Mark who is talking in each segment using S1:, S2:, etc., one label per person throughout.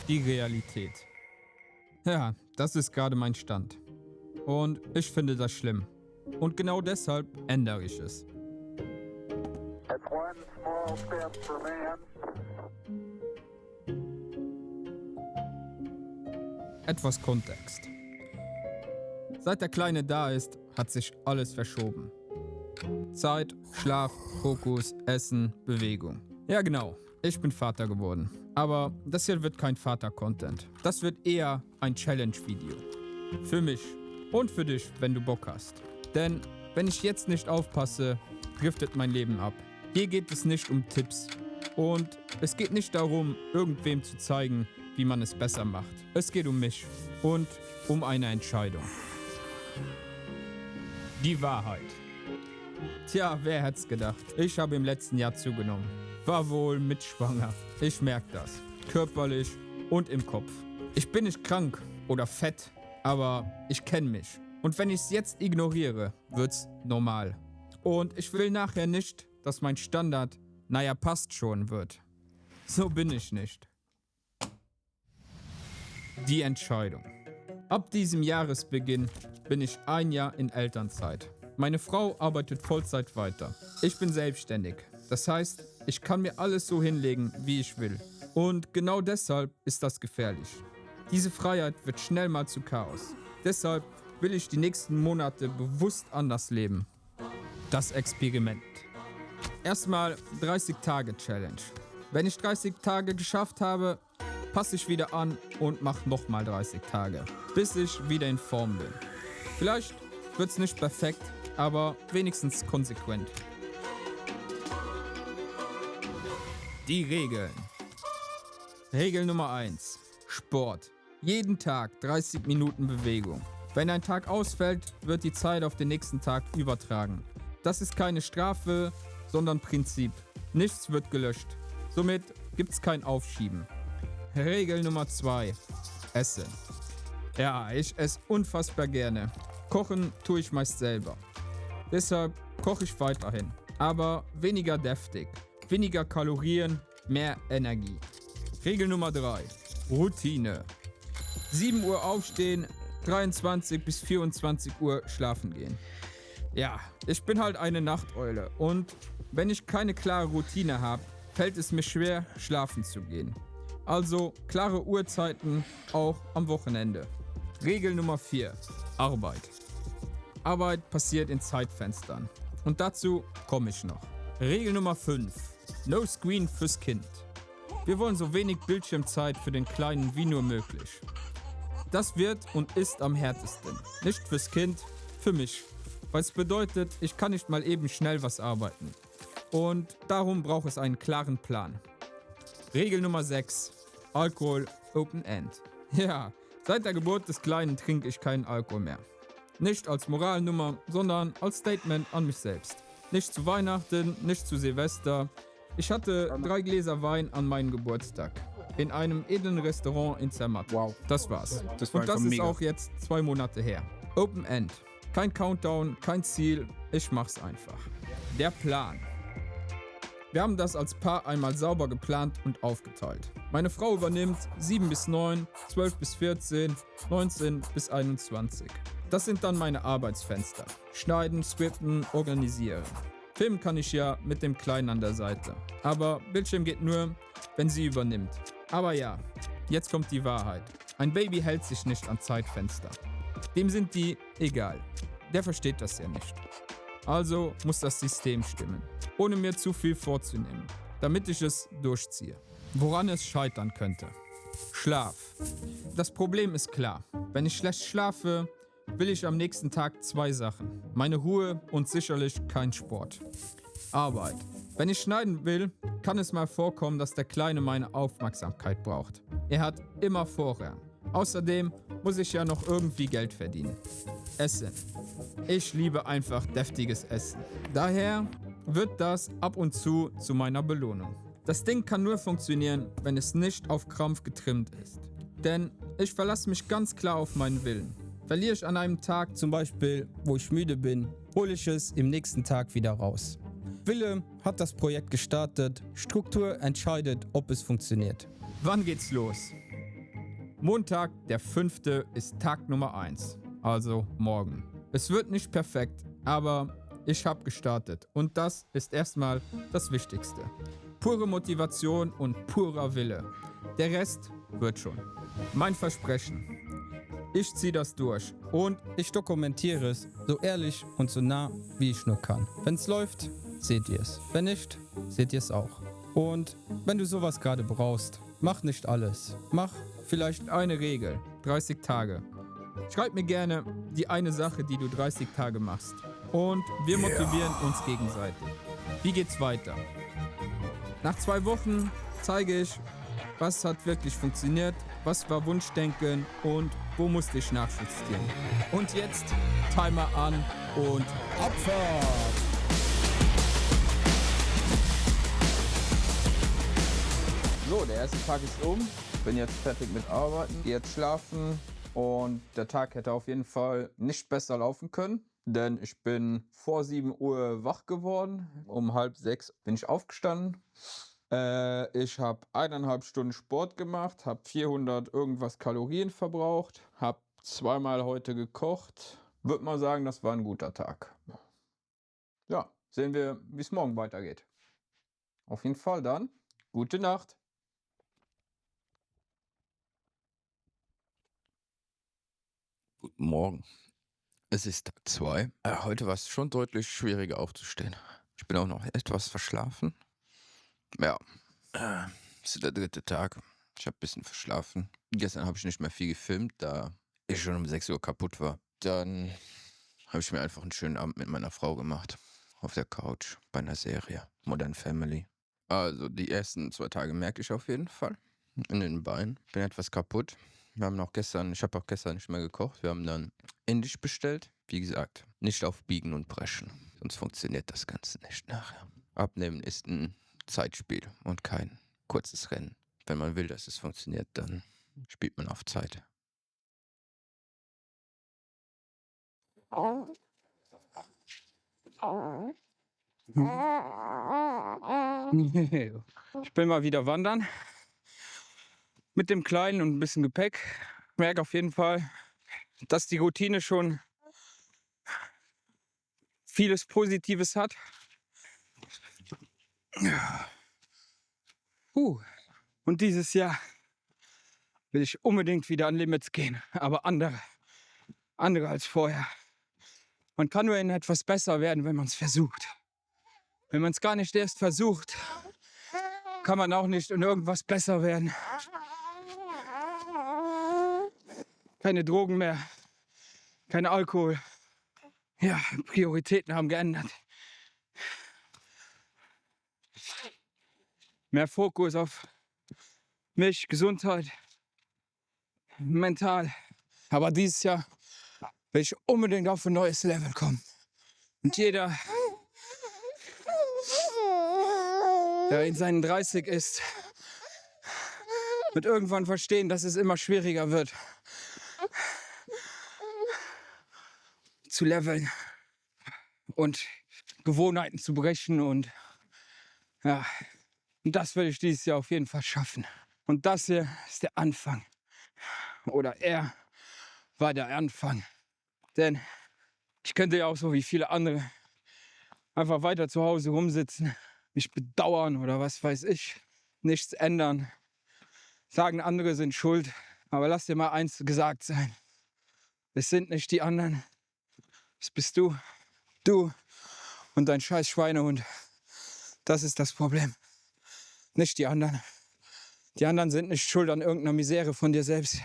S1: die Realität. Ja, das ist gerade mein Stand. Und ich finde das schlimm. Und genau deshalb ändere ich es.
S2: It's one small step for man.
S1: Etwas Kontext. Seit der Kleine da ist, hat sich alles verschoben. Zeit, Schlaf, Fokus, Essen, Bewegung. Ja genau, ich bin Vater geworden. Aber das hier wird kein Vater-Content. Das wird eher ein Challenge-Video. Für mich und für dich, wenn du Bock hast. Denn wenn ich jetzt nicht aufpasse, driftet mein Leben ab. Hier geht es nicht um Tipps. Und es geht nicht darum, irgendwem zu zeigen, wie man es besser macht. Es geht um mich und um eine Entscheidung. Die Wahrheit. Tja, wer hätt's gedacht? Ich habe im letzten Jahr zugenommen. War wohl mitschwanger. Ich merke das. Körperlich und im Kopf. Ich bin nicht krank oder fett, aber ich kenne mich. Und wenn ich es jetzt ignoriere, wird's normal. Und ich will nachher nicht, dass mein Standard, naja, passt schon wird. So bin ich nicht. Die Entscheidung. Ab diesem Jahresbeginn bin ich ein Jahr in Elternzeit. Meine Frau arbeitet Vollzeit weiter. Ich bin selbstständig. Das heißt, ich kann mir alles so hinlegen, wie ich will. Und genau deshalb ist das gefährlich. Diese Freiheit wird schnell mal zu Chaos. Deshalb will ich die nächsten Monate bewusst anders leben. Das Experiment. Erstmal 30-Tage-Challenge. Wenn ich 30 Tage geschafft habe, passe ich wieder an und mache nochmal 30 Tage, bis ich wieder in Form bin. Vielleicht wird's nicht perfekt, aber wenigstens konsequent. Die Regeln. Regel Nummer 1. Sport. Jeden Tag 30 Minuten Bewegung. Wenn ein Tag ausfällt, wird die Zeit auf den nächsten Tag übertragen. Das ist keine Strafe, sondern Prinzip. Nichts wird gelöscht. Somit gibt's kein Aufschieben. Regel Nummer 2. Essen. Ja, ich esse unfassbar gerne. Kochen tue ich meist selber. Deshalb koche ich weiterhin. Aber weniger deftig. Weniger Kalorien, mehr Energie. Regel Nummer 3. Routine. 7 Uhr aufstehen, 23 bis 24 Uhr schlafen gehen. Ja, ich bin halt eine Nachteule und wenn ich keine klare Routine habe, fällt es mir schwer, schlafen zu gehen. Also klare Uhrzeiten auch am Wochenende. Regel Nummer 4. Arbeit. Arbeit passiert in Zeitfenstern. Und dazu komme ich noch. Regel Nummer 5. No Screen fürs Kind. Wir wollen so wenig Bildschirmzeit für den Kleinen wie nur möglich. Das wird und ist am härtesten. Nicht fürs Kind, für mich. Weil es bedeutet, ich kann nicht mal eben schnell was arbeiten. Und darum braucht es einen klaren Plan. Regel Nummer 6. Alkohol Open End. Ja, seit der Geburt des Kleinen trinke ich keinen Alkohol mehr. Nicht als Moralnummer, sondern als Statement an mich selbst. Nicht zu Weihnachten, nicht zu Silvester. Ich hatte 3 Gläser Wein an meinem Geburtstag. In einem edlen Restaurant in Zermatt.
S3: Wow.
S1: Das war's.
S3: war
S1: Und das ist
S3: mega.
S1: auch jetzt 2 Monate her. Open End. Kein Countdown, kein Ziel. Ich mach's einfach. Der Plan. Wir haben das als Paar einmal sauber geplant und aufgeteilt. Meine Frau übernimmt 7 bis 9, 12 bis 14, 19 bis 21. Das sind dann meine Arbeitsfenster. Schneiden, scripten, organisieren. Filmen kann ich ja mit dem Kleinen an der Seite. Aber Bildschirm geht nur, wenn sie übernimmt. Aber ja, jetzt kommt die Wahrheit. Ein Baby hält sich nicht an Zeitfenster. Dem sind die egal. Der versteht das ja nicht. Also muss das System stimmen, ohne mir zu viel vorzunehmen, damit ich es durchziehe. Woran es scheitern könnte. Schlaf. Das Problem ist klar. Wenn ich schlecht schlafe, will ich am nächsten Tag 2 Sachen. Meine Ruhe und sicherlich kein Sport. Arbeit. Wenn ich schneiden will, kann es mal vorkommen, dass der Kleine meine Aufmerksamkeit braucht. Er hat immer Vorrang. Außerdem muss ich ja noch irgendwie Geld verdienen. Essen. Ich liebe einfach deftiges Essen. Daher wird das ab und zu meiner Belohnung. Das Ding kann nur funktionieren, wenn es nicht auf Krampf getrimmt ist. Denn ich verlasse mich ganz klar auf meinen Willen. Verliere ich an einem Tag zum Beispiel, wo ich müde bin, hole ich es im nächsten Tag wieder raus. Wille hat das Projekt gestartet, Struktur entscheidet, ob es funktioniert. Wann geht's los? Montag, der 5. ist Tag Nummer 1, also morgen. Es wird nicht perfekt, aber ich habe gestartet und das ist erstmal das Wichtigste. Pure Motivation und purer Wille. Der Rest wird schon. Mein Versprechen. Ich ziehe das durch und ich dokumentiere es so ehrlich und so nah, wie ich nur kann. Wenn es läuft, seht ihr es. Wenn nicht, seht ihr es auch. Und wenn du sowas gerade brauchst, mach nicht alles. Mach vielleicht eine Regel, 30 Tage. Schreib mir gerne die eine Sache, die du 30 Tage machst. Und wir motivieren uns gegenseitig. Wie geht's weiter? Nach 2 Wochen zeige ich, was hat wirklich funktioniert, was war Wunschdenken und wo musste ich nachjustieren. Und jetzt Timer an und Abfahrt! So, der erste Tag ist um. Bin jetzt fertig mit Arbeiten, gehe jetzt schlafen und der Tag hätte auf jeden Fall nicht besser laufen können, denn ich bin vor 7 Uhr wach geworden. Um 5:30 bin ich aufgestanden. Ich habe 1,5 Stunden Sport gemacht, habe 400 irgendwas Kalorien verbraucht, habe 2-mal heute gekocht. Würde mal sagen, das war ein guter Tag. Ja, sehen wir, wie es morgen weitergeht. Auf jeden Fall dann, gute Nacht.
S3: Guten Morgen. Es ist Tag 2. Heute war es schon deutlich schwieriger aufzustehen. Ich bin auch noch etwas verschlafen. Ja, es ist der 3. Tag. Ich habe ein bisschen verschlafen. Gestern habe ich nicht mehr viel gefilmt, da ich schon um 6 Uhr kaputt war. Dann habe ich mir einfach einen schönen Abend mit meiner Frau gemacht. Auf der Couch bei einer Serie. Modern Family. Also die ersten 2 Tage merke ich auf jeden Fall. In den Beinen. Bin etwas kaputt. Ich habe auch gestern nicht mehr gekocht. Wir haben dann Indisch bestellt. Wie gesagt, nicht auf Biegen und Brechen. Sonst funktioniert das Ganze nicht nachher. Abnehmen ist ein Zeitspiel und kein kurzes Rennen. Wenn man will, dass es funktioniert, dann spielt man auf Zeit.
S1: Ich bin mal wieder wandern. Mit dem Kleinen und ein bisschen Gepäck. Ich merke auf jeden Fall, dass die Routine schon vieles Positives hat. Und dieses Jahr will ich unbedingt wieder an Limits gehen, aber andere als vorher. Man kann nur in etwas besser werden, wenn man es versucht. Wenn man es gar nicht erst versucht, kann man auch nicht in irgendwas besser werden. Keine Drogen mehr, kein Alkohol. Ja, Prioritäten haben geändert. Mehr Fokus auf mich, Gesundheit, mental. Aber dieses Jahr will ich unbedingt auf ein neues Level kommen. Und jeder, der in seinen 30 ist, wird irgendwann verstehen, dass es immer schwieriger wird, zu leveln und Gewohnheiten zu brechen. Und ja, und das will ich dieses Jahr auf jeden Fall schaffen. Und das hier ist der Anfang. Oder er war der Anfang. Denn ich könnte ja auch so wie viele andere einfach weiter zu Hause rumsitzen, mich bedauern oder was weiß ich, nichts ändern, sagen, andere sind schuld. Aber lass dir mal eins gesagt sein. Es sind nicht die anderen. Es bist du. Du und dein scheiß Schweinehund. Das ist das Problem. Nicht die anderen. Die anderen sind nicht schuld an irgendeiner Misere von dir selbst.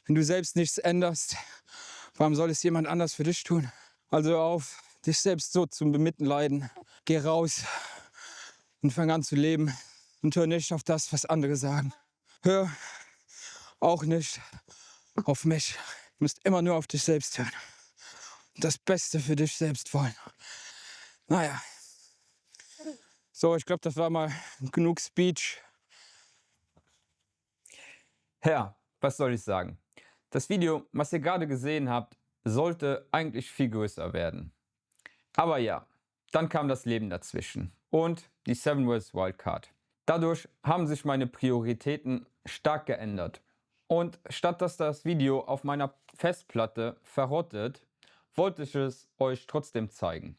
S1: Wenn du selbst nichts änderst, warum soll es jemand anders für dich tun? Also hör auf, dich selbst so zu bemitleiden. Geh raus und fang an zu leben. Und hör nicht auf das, was andere sagen. Hör auch nicht auf mich. Du musst immer nur auf dich selbst hören. Und das Beste für dich selbst wollen. Naja. So, ich glaube, das war mal genug Speech. Ja, was soll ich sagen? Das Video, was ihr gerade gesehen habt, sollte eigentlich viel größer werden. Aber ja, dann kam das Leben dazwischen und die Seven Wars Wildcard. Dadurch haben sich meine Prioritäten stark geändert. Und statt dass das Video auf meiner Festplatte verrottet, wollte ich es euch trotzdem zeigen.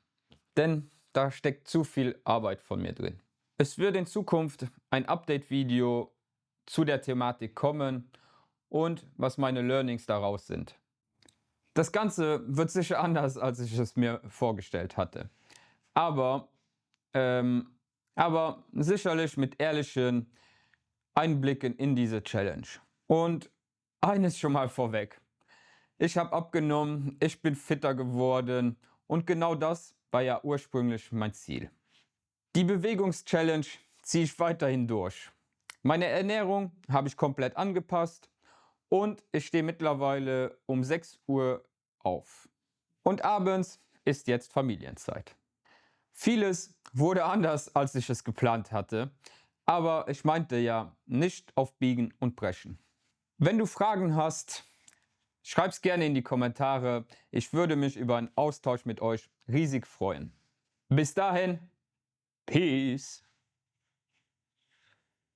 S1: Denn da steckt zu viel Arbeit von mir drin. Es wird in Zukunft ein Update-Video zu der Thematik kommen und was meine Learnings daraus sind. Das Ganze wird sicher anders, als ich es mir vorgestellt hatte. Aber sicherlich mit ehrlichen Einblicken in diese Challenge. Und eines schon mal vorweg. Ich habe abgenommen, ich bin fitter geworden und genau das war ja ursprünglich mein Ziel. Die Bewegungs-Challenge ziehe ich weiterhin durch. Meine Ernährung habe ich komplett angepasst und ich stehe mittlerweile um 6 Uhr auf. Und abends ist jetzt Familienzeit. Vieles wurde anders, als ich es geplant hatte, aber ich meinte ja, nicht auf Biegen und Brechen. Wenn du Fragen hast, schreib's gerne in die Kommentare. Ich würde mich über einen Austausch mit euch riesig freuen. Bis dahin, Peace!